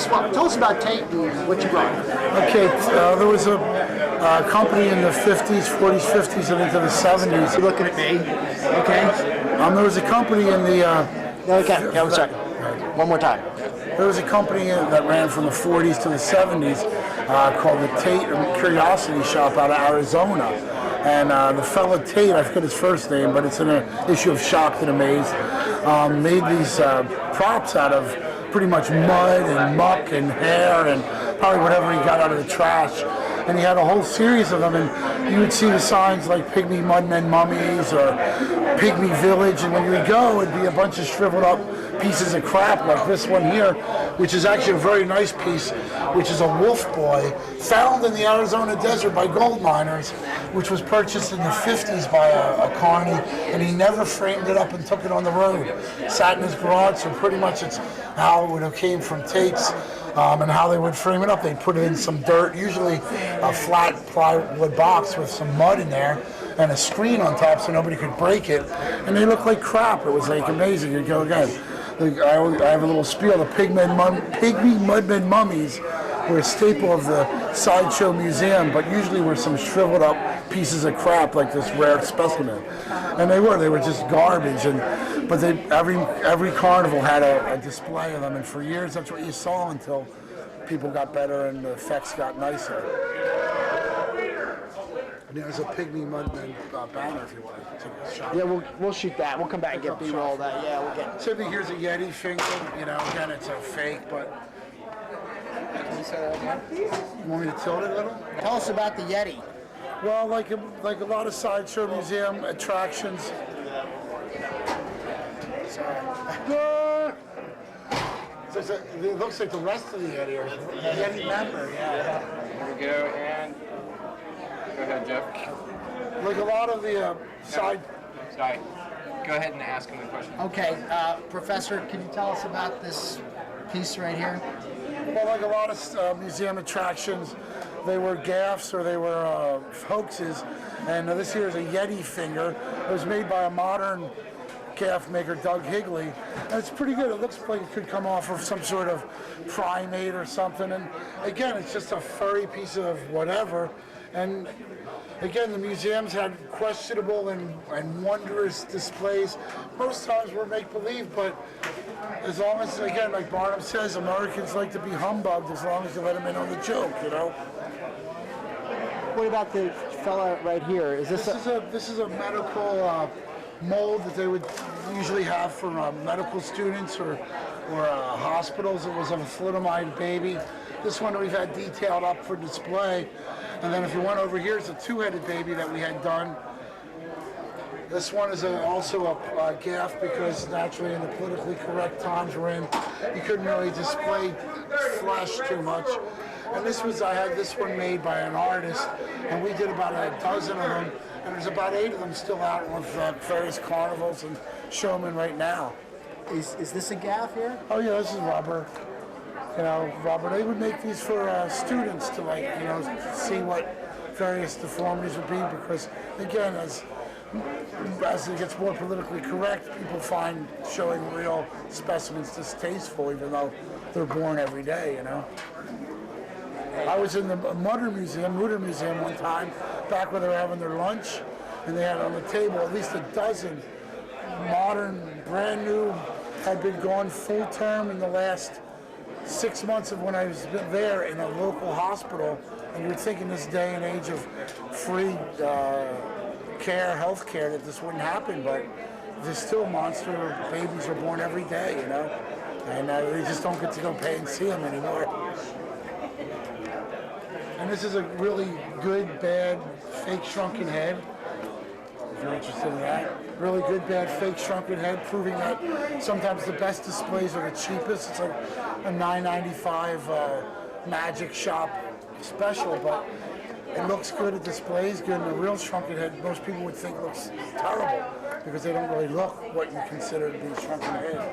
tell us about Tate and what you brought. Okay, there was a company in the 50s, 40s, 50s, and into the 70s. You're looking at me. Okay. There was a company in the... Okay, one second. One more time. There was a company that ran from the 40s to the 70s called the Tate Curiosity Shop out of Arizona. And the fella Tate, I forget his first name, but it's in an issue of Shocked and Amazed, made these props out of pretty much mud and muck and hair and probably whatever he got out of the trash. And he had a whole series of them, and you would see the signs like Pygmy Mudmen Mummies or Pygmy Village, and when you would go, it'd be a bunch of shriveled up pieces of crap like this one here, which is actually a very nice piece, which is a wolf boy found in the Arizona desert by gold miners, which was purchased in the 50s by a carny, and he never framed it up and took it on the road. Sat in his garage, so pretty much it's how it would have came from Tate's. And how they would frame it up, they'd put it in some dirt, usually a flat plywood box with some mud in there and a screen on top so nobody could break it, and they looked like crap. It was like amazing. You go again. I have a little spiel. The Pygmy Mudmen Mummies were a staple of the Sideshow Museum, but usually were some shriveled up pieces of crap like this rare specimen. And they were just garbage. But every carnival had a display of them, and for years that's what you saw until people got better and the effects got nicer. And there's a Pygmy Mudmen banner if you want to take a shot. Yeah, we'll shoot that. We'll come back and get B-roll of that. Yeah, we'll get. So here's a Yeti Finger. You know, again, it's a fake, but. Can you say that again? You want me to tilt it a little? Tell us about the Yeti. Well, like a lot of Sideshow Museum attractions. Sorry. It looks like the rest of the Yeti or the Yeti member, yeah. Here we go, and go ahead, Jeff. Like a lot of the side. Sorry. Go ahead and ask him the question. Okay, Professor, can you tell us about this piece right here? Well, like a lot of museum attractions, they were gaffes or they were hoaxes, and this here is a Yeti Finger. It was made by a modern gaff maker, Doug Higley, and it's pretty good. It looks like it could come off of some sort of primate or something, and again, it's just a furry piece of whatever. And again, the museums had questionable and wondrous displays. Most times were make-believe, but as long as, again, like Barnum says, Americans like to be humbugged as long as you let them in on the joke, you know? What about the fella right here? This is a medical mold that they would usually have for medical students or hospitals. It was of a Fluidamine Baby. This one we've had detailed up for display. And then if you went over here, it's a two-headed baby that we had done. This one is also a gaff because naturally in the politically correct times we're in, you couldn't really display flesh too much. And I had this one made by an artist, and we did about a dozen of them, and there's about 8 of them still out with various carnivals and showmen right now. Is this a gaff here? Oh yeah, this is rubber. You know, rubber. They would make these for students to see what various deformities would be, because again, as it gets more politically correct, people find showing real specimens distasteful, even though they're born every day, you know. I was in the Mutter Museum one time, back when they were having their lunch, and they had on the table at least a dozen modern, brand new, had been gone full term in the last 6 months of when I was there in a local hospital. And you would think in this day and age of free health care, that this wouldn't happen, but there's still monster babies are born every day, you know, and they just don't get to go pay and see them anymore. And this is a really good, bad, fake shrunken head, if you're interested in that. Really good, bad, fake shrunken head, proving that sometimes the best displays are the cheapest. It's like a $9.95 magic shop special, but it looks good, it displays good, and a real shrunken head most people would think looks terrible because they don't really look what you consider to be a shrunken head.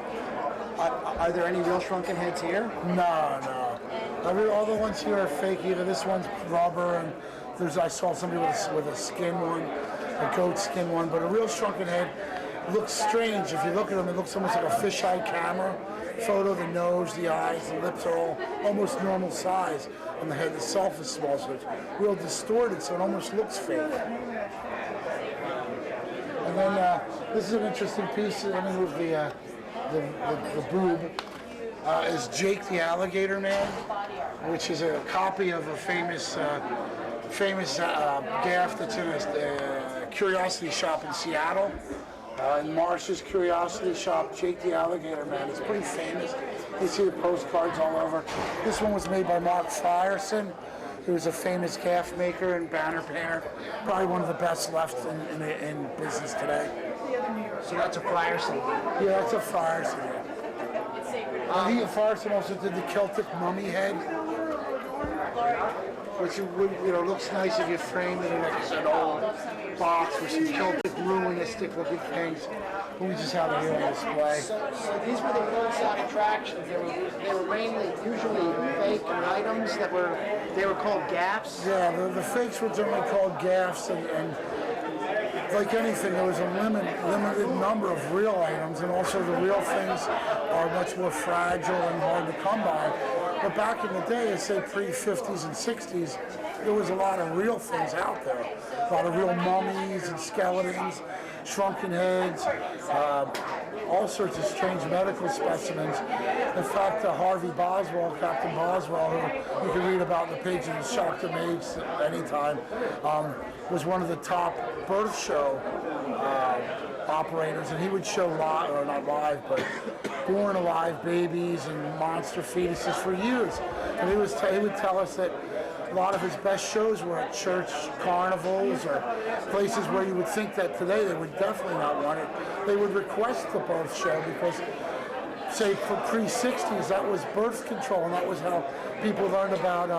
Are there any real shrunken heads here? No. All the ones here are fake. Either this one's rubber, and I saw somebody with a skin one, a goat skin one, but a real shrunken head looks strange. If you look at them, it looks almost like a fisheye camera. photo, the nose, the eyes, the lips are all almost normal size, and the head itself is small, so it's real distorted, so it almost looks fake. And then this is an interesting piece. Let me move the boob. Is Jake the Alligator Man, which is a copy of a famous gaff that's in a curiosity shop in Seattle. In Marsh's Curiosity Shop, Jake the Alligator Man. It's pretty famous. You see the postcards all over. This one was made by Mark Frierson, who was a famous gaff maker and banner painter. Probably one of the best left in business today. So that's a Frierson. Yeah, that's a Frierson. Frierson also did the Celtic mummy head, which looks nice if you frame it in an old box with some Celtic ruinistic looking things. We just have it here on display. So these were the roadside attractions. They were mainly usually fake items that were called gaffs. Yeah, the fakes were generally called gaffs, and like anything, there was a limited number of real items, and also the real things are much more fragile and hard to come by. But back in the day, say pre-50s and 60s, there was a lot of real things out there. A lot of real mummies and skeletons, shrunken heads, all sorts of strange medical specimens. In fact, Harvey Boswell, Captain Boswell, who you can read about in the pages of Shocked Amazed anytime, was one of the top birth show operators, and he would show live, or not live, but born alive babies and monster fetuses for years. And he would tell us that a lot of his best shows were at church carnivals or places where you would think that today they would definitely not want it. They would request the birth show because, say, for pre-60s, that was birth control, and that was how people learned about,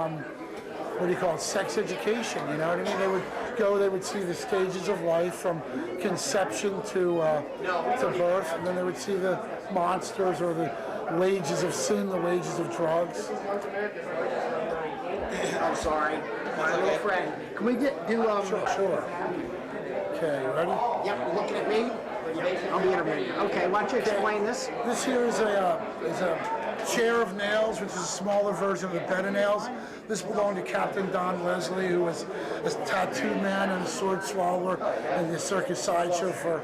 sex education, you know what I mean? They would go, they would see the stages of life from conception to birth, and then they would see the monsters or the wages of sin, the wages of drugs. I'm sorry, my little friend. Can we Sure. Okay, you ready? Yep, you're looking at me. I'll be interviewing. Okay, why don't you explain this? This here is a chair of nails, which is a smaller version of the bed of nails. This belonged to Captain Don Leslie, who was a tattoo man and a sword swallower in the circus sideshow for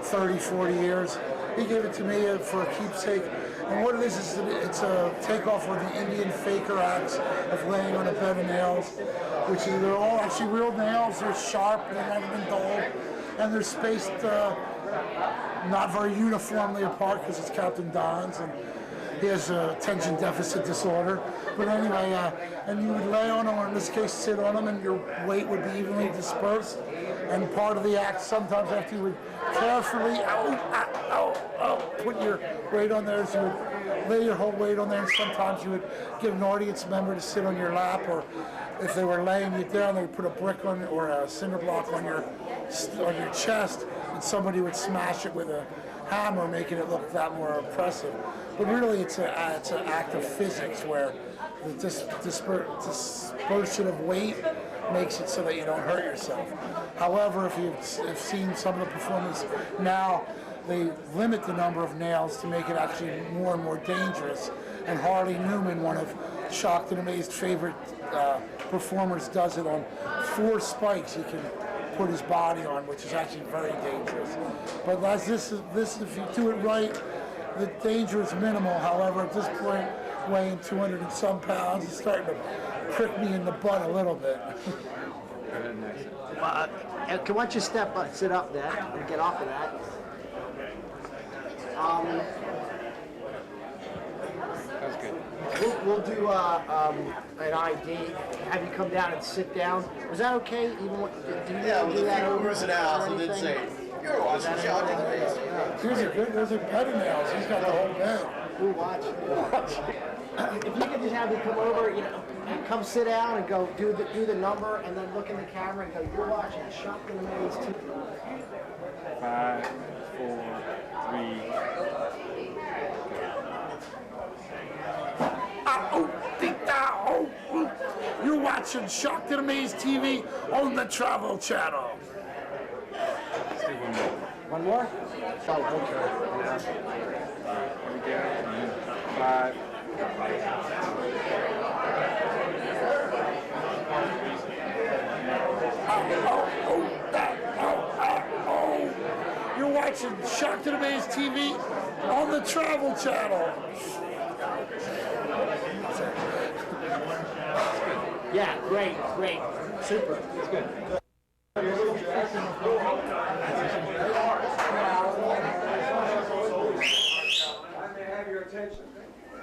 30, 40 years. He gave it to me for a keepsake. And what it is it's a takeoff where the Indian faker acts of laying on a bed of nails, which is, they're all actually real nails. They're sharp, they've never been dulled, and they're spaced not very uniformly apart because it's Captain Don's, and he has attention deficit disorder. But anyway, and you would lay on them, or in this case sit on them, and your weight would be evenly dispersed. And part of the act, sometimes after you would carefully put your weight on there, so you would lay your whole weight on there, and sometimes you would get an audience member to sit on your lap, or if they were laying you down, they would put a brick on or a cinder block on your chest, and somebody would smash it with a hammer, making it look that more impressive. But really, it's an act of physics where the dispersion of weight makes it so that you don't hurt yourself. However, if you've seen some of the performance now, they limit the number of nails to make it actually more and more dangerous. And Harley Newman, one of Shocked and Amazed favorite performers, does it on 4 spikes he can put his body on, which is actually very dangerous. But as this, if you do it right, the danger is minimal. However, at this point, weighing 200 and some pounds, it's starting to prick me in the butt a little bit. Why don't you sit up then and get off of that? That's good. We'll do an ID. Have you come down and sit down? Was that okay? Even do you do that over personality did say, you're watching Shocked and Amazed. There's a bed of nails. He's got the whole bed. We'll watch. If you could just have me come over, and come sit down and go do the number, and then look in the camera and go, you're watching Shocked and Amazed too. 5, 4, 3. You're watching Shocked and Amazed TV on the Travel Channel. Still one more. One more? Oh, okay. Here we go. 5. You're watching Shock to the Maze TV on the Travel Channel. Yeah, great, great, super. It's good.